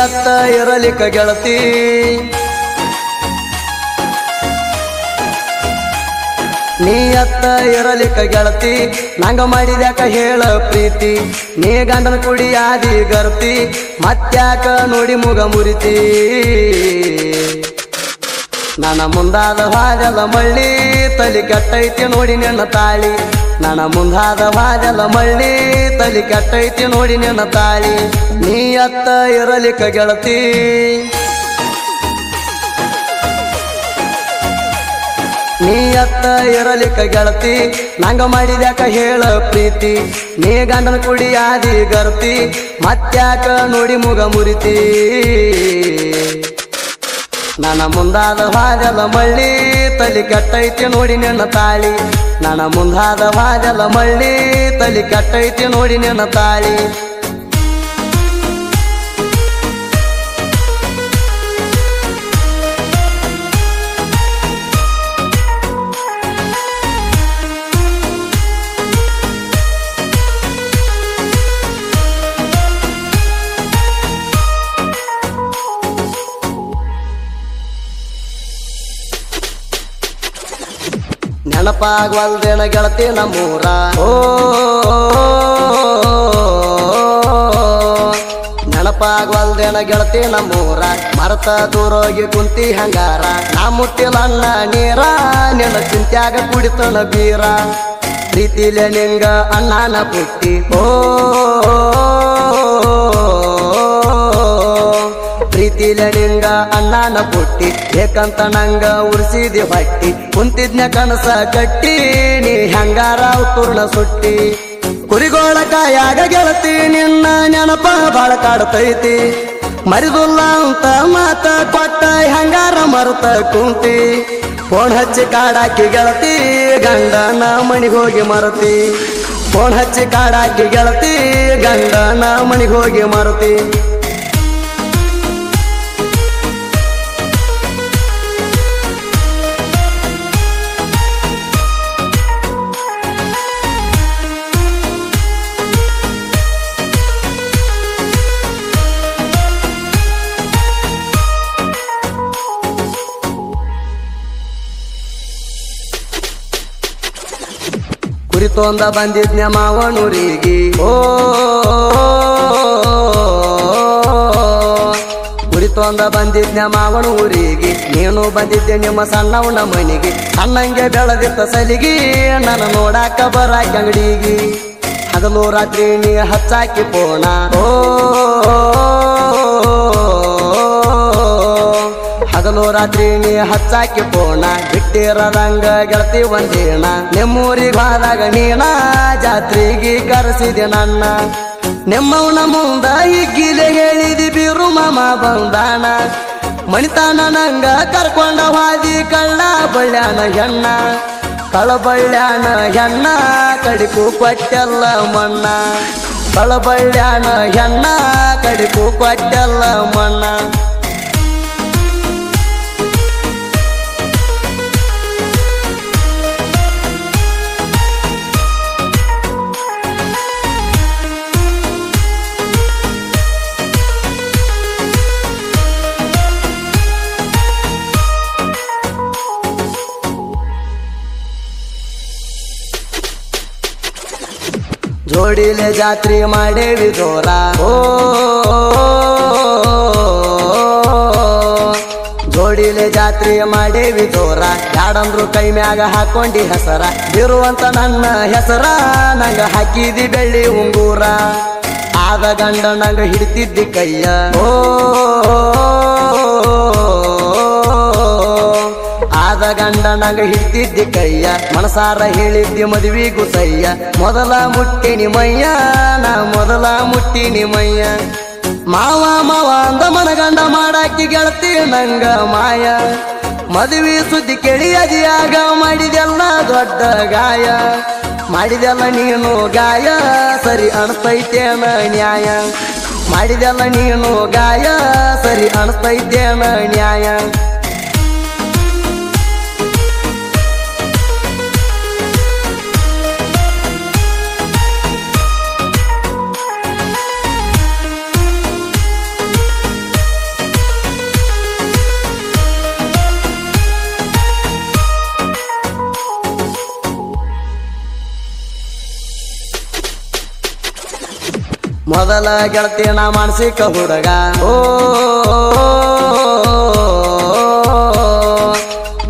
ಅತ್ತ ಇರಲಿಕ್ಕ ಗೆಳತಿ ನೀ ಅತ್ತ ಇರಲಿಕ್ಕ ಗೆಳತಿ ನಂಗ ಮಾಡಿದ್ಯಾಕ ಹೇಳ ಪ್ರೀತಿ ನೀ ಗಂಡನ ಕುಡಿಯಾದಿ ಗರ್ತಿ ಮತ್ತ್ಯಾಕ ನೋಡಿ ಮುಗ ಮುರಿತಿ ನನ್ನ ಮುಂದಾದ ಹಾದೆಲ್ಲ ಮಳ್ಳಿ ತಲಿ ಕೆಟ್ಟೈತಿ ನೋಡಿ ನಿನ್ನ ತಾಳಿ ನನ್ನ ಮುಂದಾದ ಹಾದೆಲ್ಲ ಮಳ್ಳಿ ತಲಿ ಕೆಟ್ಟೈತಿ ನೋಡಿ ನಿನ್ನ ತಾಳಿ ನೀ ಅತ್ತ ಇರಲಿಕ್ಕ ಗೆಳತಿ ನೀ ಅತ್ತ ಇರಲಿಕ್ಕ ಗೆಳತಿ ನಂಗ ಮಾಡಿದ್ಯಾಕ ಹೇಳ ಪ್ರೀತಿ ನೀ ಗಂಡನ ಕುಡಿಯಾದಿ ಗರ್ತಿ ಮತ್ತ್ಯಾಕ ನೋಡಿ ಮುಗ ಮುರಿತಿ ನನ್ನ ಮುಂದಾದ ಹಾದೆಲ್ಲ ಮಳ್ಳಿ ತಲಿ ಕೆಟ್ಟೈತಿ ನೋಡಿ ನಿನ್ನ ತಾಳಿ ನನ್ನ ಮುಂದಾದ ಹಾದೆಲ್ಲ ಮಳ್ಳಿ ತಲಿ ಕೆಟ್ಟೈತಿ ನೋಡಿ ನಿನ್ನ ತಾಳಿ ನೆನಪಾಗ್ವಲ್ದೇನ ಗೆಳತಿ ನಮ್ಮೂರ ನೆನಪಾಗ್ವಲ್ದೇನ ಗೆಳತಿ ನಮ್ಮೂರ ಮರತ ದೂರೋಗಿ ಕುಂತಿ ಹಂಗಾರ ನಾ ಮುಟ್ಟಿಲನ್ನ ನೀರ ನಿನ್ನ ಚಿಂತ್ಯಾಗ ಕುಡಿತನ ಬೀರ ಪ್ರೀತಿಲೆ ನಿಂಗ ಅಣ್ಣನ ಪುಟ್ಟಿ ಪ್ರೀತಿಲೆ ನಿಂಗ ಅಣ್ಣನ ಪುಟ್ಟಿ ಬೇಕಂತ ನಂಗ ಉರ್ಸಿದಿ ಹೊಟ್ಟಿ ಕುಂತಿದ್ನ ಕನಸ ಕಟ್ಟಿ ನೀ ಹೆಂಗಾರ ತುರ್ಣ ಸುಟ್ಟಿ ಕುರಿಗೋಳ ಕಾಯಾಗ ಗೆಳತಿ ನಿನ್ನ ನೆನಪ ಬಾಳ ಕಾಡ್ತೈತಿ ಮರಿದುಲ್ಲ ಅಂತ ಮಾತ ಕೊಟ್ಟ ಹೆಂಗಾರ ಮರುತ ಕುಂತಿ ಫೋನ್ ಹಚ್ಚಿ ಕಾಡಾಕಿ ಗೆಳತಿ ಗಂಡನ ಮನಿಗೋಗಿ ಮರತಿ ಫೋನ್ ಹಚ್ಚಿ ಕಾಡಾಕಿ ಗೆಳತಿ ಗಂಡನ ಮನಿಗೋಗಿ ಮರತಿ ಕುರಿತೊಂದ ಬಂದಿದ್ನ ಮಾವನೂರಿಗೆ ಕುರಿತೊಂದ ಬಂದಿದ್ನ ಮಾವನೂರಿಗೆ ನೀನು ಬಂದಿದ್ದೆ ನಿಮ್ಮ ಸಣ್ಣವನ ಮನಿಗೆ ಸಣ್ಣಂಗೆ ಬೆಳೆದಿತ್ತ ಸಲಿಗಿ ನನ್ನ ನೋಡಾಕ ಬರಾಕ ಅಂಗಡಿಗೆ ಹಗಲು ರಾತ್ರಿ ನೀ ಹಚ್ಚಾಕಿ ಪೋಣ ಹಗಲು ರಾತ್ರಿ ನೀ ಹಚ್ಚಾಕಿ ಪೋಣ ಬಿಟ್ಟಿರದಂಗ ಗೆಳತಿ ಒಂದೇಣ ನಿಮ್ಮೂರಿಗೆ ಹೋದಾಗ ನೀನ ಜಾತ್ರೆಗೆ ಕರೆಸಿದೆ ನನ್ನ ನಿಮ್ಮವನ ಮುಂದ ಹಿಗ್ಗಿಲೆ ಹೇಳಿದಿ ಬೀರು ಮಾಮ ಬಂದಾನ ಮಣಿತಾನ ನಂಗ ಕರ್ಕೊಂಡ ಹಾದಿ ಕಳ್ಳ ಬಳ್ಳ್ಯಾನ ಹೆಣ್ಣ ಕಳಬಳ್ಳ್ಯಾನ ಹೆಣ್ಣ ಕಡಿಕು ಕೊಟ್ಟೆಲ್ಲ ಮಣ್ಣ ಕಳಬಳ್ಳ್ಯಾನ ಹೆಣ್ಣ ಕಡಿಕು ಕೊಟ್ಟೆಲ್ಲ ಮಣ್ಣ ಜೋಡಿಲೆ ಜಾತ್ರೆ ಮಾಡೇವಿ ಜೋರ ಜೋಡಿಲೆ ಜಾತ್ರೆ ಮಾಡೇವಿ ಜೋರ ಯಾಡಂದ್ರು ಕೈ ಮ್ಯಾಗ ಹಾಕೊಂಡಿ ಹೆಸರ ಇರುವಂತ ನನ್ನ ಹೆಸರ ನಂಗ ಹಾಕಿದಿ ಬೆಳ್ಳಿ ಉಂಗೂರ ಆದ ಗಂಡ ನಂಗ ಹಿಡಿತಿದ್ದಿ ಕೈಯ ಆದ ಗಂಡ ನಂಗ ಹಿಡ್ತಿದ್ದಿ ಕೈಯ ಮನಸಾರ ಹೇಳಿದ್ದಿ ಮದುವಿಗೂ ಸಯ್ಯ ಮೊದಲ ಮುಟ್ಟಿನಿ ಮಯ್ಯ ನಾ ಮೊದಲ ಮುಟ್ಟಿನಿ ಮಯ್ಯ ಮಾವ ಮಾವ ಅಂದ ಮನಗಂಡ ಮಾಡಾಕಿ ಗೆಳತಿ ನಂಗ ಮಾಯ ಮದುವೆ ಸುದ್ದಿ ಕೇಳಿ ಅದಿಯಾಗ ಮಾಡಿದೆಲ್ಲ ದೊಡ್ಡ ಗಾಯ ಮಾಡಿದೆಲ್ಲ ನೀನು ಗಾಯ ಸರಿ ಅನ್ಸ್ತೈತೇನ ನ್ಯಾಯ ಮಾಡಿದೆಲ್ಲ ನೀನು ಗಾಯ ಸರಿ ಅನ್ಸ್ತೈತೇನ ನ್ಯಾಯ ಮೊದಲ ಗೆಳತಿ ನಾ ಮಾನಸಿಕ ಹುಡುಗ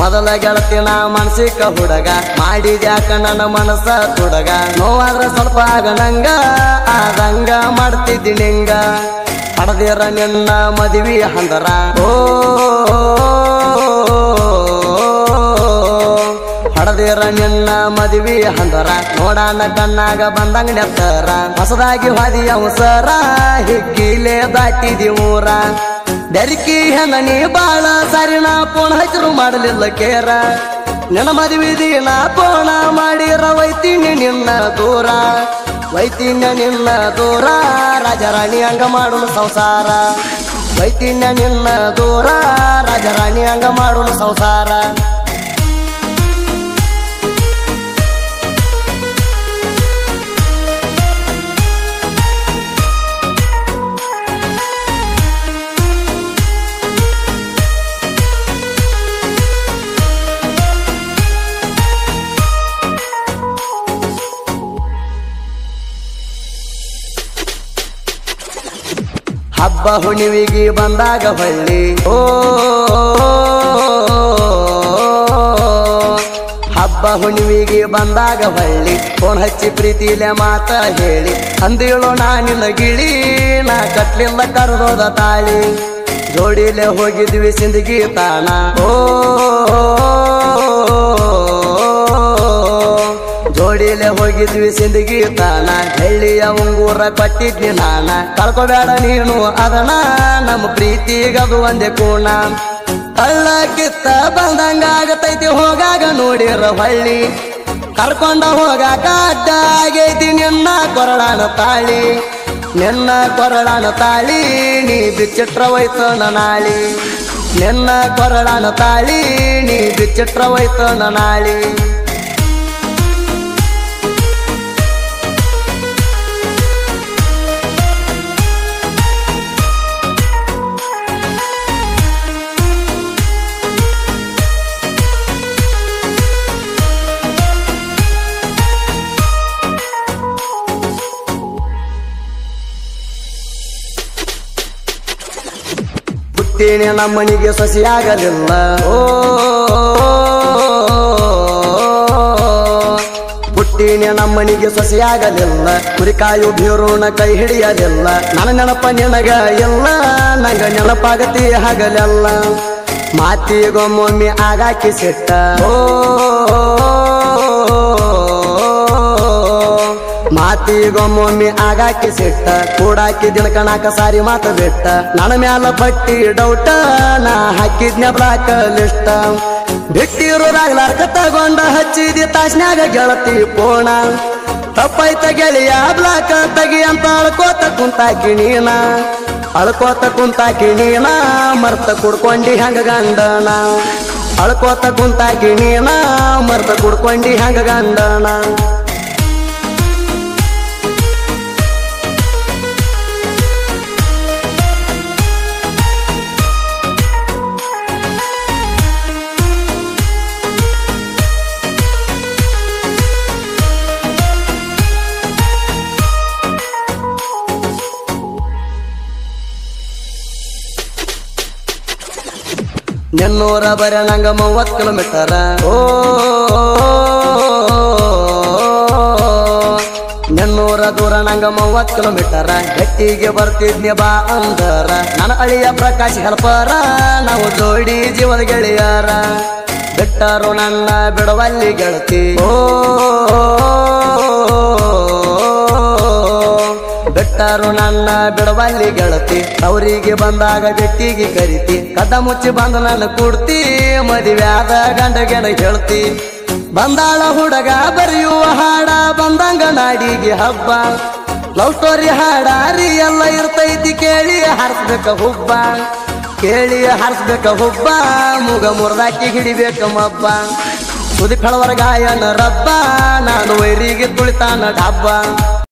ಮೊದಲ ಗೆಳತಿ ನಾ ಮಾನಸಿಕ ಹುಡುಗ ಮಾಡಿದ್ಯಾಕ ನನ್ನ ಮನಸ್ಸ ತುಡಗ ನೋವಾದ್ರ ಸ್ವಲ್ಪ ಆಗನಂಗ ಆದಂಗ ಮಾಡ್ತಿದ್ದಿ ನಿಂಗ ಪಡೆದಿರ ನಿನ್ನ ಮದುವೆ ಹಂದರ ಹಡದಿರ ನಿನ್ನ ಮದುವೆ ಹಂದರ ನೋಡಾನ ಕಣ್ಣಾಗ ಬಂದಂಗ ನೆತ್ತರ ಹೊಸದಾಗಿ ಹಾದಿ ಅವಸರ ಹಿಗ್ಗಿಲೆ ದಾಟಿದಿ ಊರ ಬೆರಕಿ ಹೆಣ್ಣ ನೀ ಬಾಳ ಸರಿನ ಪೋಣ ಹಚ್ಚರು ಮಾಡಲಿಲ್ಲ ಕೇರ ನಿನ್ನ ಮದುವೆ ದಿನ ಪೋಣ ಮಾಡಿರ ವೈತೀನಿ ನಿನ್ನ ದೂರ ವೈತಿನ್ಯ ನಿನ್ನ ದೂರ ರಾಜರಾಣಿ ಹಂಗ ಮಾಡೋಣ ಸಂಸಾರ ವೈತಿನ್ಯ ನಿನ್ನ ದೂರ ರಾಜರಾಣಿ ಹಂಗ ಮಾಡೋಣ ಸಂಸಾರ ಹಬ್ಬ ಹುಣ್ಣಿವಿಗೆ ಬಂದಾಗ ಹೊಳ್ಳಿ ಹಬ್ಬ ಹುಣ್ಣಿವಿಗೆ ಬಂದಾಗ ಹೊಳ್ಳಿ ಫೋನ್ ಹಚ್ಚಿ ಪ್ರೀತಿಲೆ ಮಾತ ಹೇಳಿ ಅಂದಿಳು ನಾನಿನ ಗಿಳಿ ನಾ ಕಟ್ಲಿಲ್ಲ ಕರ್ದೋದ ತಾಳಿ ಜೋಡಿಲೆ ಹೋಗಿದ್ವಿ ಸಿಂದಗಿ ತಾಣ ಜೋಡಿಲೆ ಹೋಗಿದ್ವಿ ಸಿಂದಗಿ ತಾನ ಹಳ್ಳಿಯ ಉಂಗೂರ ಕೊಟ್ಟಿದ್ನಿ ನಾನ ಕಳ್ಕೊಬೇಡ ನೀನು ಅದನ ನಮ್ಮ ಪ್ರೀತಿಗದು ಒಂದೇ ಕೂಣ ಕಳ್ಳಕ್ಕಿತ್ತ ಬಂದಂಗ ಆಗತೈತಿ ಹೋಗಾಗ ನೋಡಿರ ಹಳ್ಳಿ ಕರ್ಕೊಂಡ ಹೋಗಾಕ ಅಡ್ಡ ಆಗೈತಿ ನಿನ್ನ ಕೊರಳಾನ ತಾಳಿ ನಿನ್ನ ಕೊರಳಾನ ತಾಳಿ ನೀ ಬಿಚ್ಚಿಟ್ರ ಹೋಯ್ತು ನಾಳಿ ನಿನ್ನ ಕೊರಳಾನ ತಾಳಿ ನೀ ಬಿಚ್ಚಿಟ್ರ ಹೋಯ್ತು ನಾಳಿ ನಮ್ಮನಿಗೆ ಸೊಸೆಯಾಗಲಿಲ್ಲ ಪುಟ್ಟಿನ ನಮ್ಮನಿಗೆ ಸೊಸೆಯಾಗಲಿಲ್ಲ ಕುರಿಕಾಯು ಬೀರೋಣ ಕೈ ಹಿಡಿಯಲಿಲ್ಲ ನನ್ನ ನೆನಪ ನಿನಗ ಎಲ್ಲ ನಂಗ ನೆನಪಾಗತಿ ಹಗಲೆಲ್ಲ ಮಾತಿಗೊಮ್ಮೊಮ್ಮೆ ಆಗಾಕಿ ಸಿಟ್ಟ ಮಾತಿಗೊಮ್ಮೊಮ್ಮೆ ಆಗಾಕಿ ಸಿಟ್ಟ ಕೂಡಾಕಿ ದಿನಕಣಾಕ ಸಾರಿ ಮಾತ ಬಿಟ್ಟ ನನ್ನ ಮ್ಯಾಲ ಪಟ್ಟಿ ಡೌಟ ನಾ ಹಾಕಿದ್ನ ಬ್ಲಾಕ್ ಲಿಸ್ಟ ಬಿಟ್ಟಿರೋದಾಗ್ಲಾರ್ಕ ತಗೊಂಡ ಹಚ್ಚಿದಿ ತಾಸ್ನ್ಯಾಗ ಗೆಳತಿ ಪೋಣ ತಪ್ಪೈತ ಗೆಳೆಯ ಬ್ಲಾಕ್ ತಗಿ ಅಂತ ಅಳ್ಕೋತ ಕುಂತಾಕಿ ನೀನ ಅಳ್ಕೋತ ಕುಂತಾಕಿ ನೀನ ಮರ್ತ ಕುಡ್ಕೊಂಡಿ ಹಂಗ ಗಂಡನ ಅಳ್ಕೋತ ಕುಂತಾಕಿ ನೀನ ಮರ್ತ ಕುಡ್ಕೊಂಡಿ ಹಂಗ ಗಂಡನ ನೆನ್ನೂರ ಬರ ನಂಗ 30 ಕಿಲೋಮೀಟರ ನೆನ್ನೂರ ದೂರ ನಂಗ 30 ಕಿಲೋಮೀಟರ ಗಟ್ಟಿಗೆ ಬರ್ತಿದ್ನಿ ಬಾ ಅಂದರ ನನ್ನ ಅಳಿಯ ಪ್ರಕಾಶ್ ಹೆಲ್ಪರ ನಾವು ಜೋಡಿ ಜೀವದ ಗೆಳೆಯರ ಬಿಟ್ಟರು ನನ್ನ ಬಿಡವಲ್ಲಿ ಗೆಳತಿ ಬಿಟ್ಟರು ನನ್ನ ಬಿಡವಲ್ಲಿ ಗೆಳತಿ ಅವರಿಗೆ ಬಂದಾಗ ಬೆಟ್ಟಿಗೆ ಕರಿತಿ ಕದ್ದ ಮುಚ್ಚಿ ಬಂದು ನನ್ನ ಕುಡ್ತಿ ಮದುವೆಯಾದ ಗಂಡಗೆನ ಹೇಳ್ತಿ ಬಂದಾಳ ಹುಡುಗ ಬರೆಯುವ ಹಾಡ ಬಂದಂಗ ನಾಡಿಗೆ ಹಬ್ಬ ಲವ್ ಸ್ಟೋರಿ ಹಾಡ ಎಲ್ಲ ಇರ್ತೈತಿ ಕೇಳಿ ಹಾರಿಸ್ಬೇಕ ಹುಬ್ಬ ಕೇಳಿ ಹಾರಿಸ್ಬೇಕ ಹುಬ್ಬ ಮುಗ ಮುರ್ದಾಕಿ ಹಿಡಿಬೇಕ ಮಬ್ಬ ಸುದಿ ಫಳವರ ಗಾಯನ ರಬ್ಬ ನಾನು ವೈರಿಗೆ ತುಳಿತಾನ ಡಬ್ಬ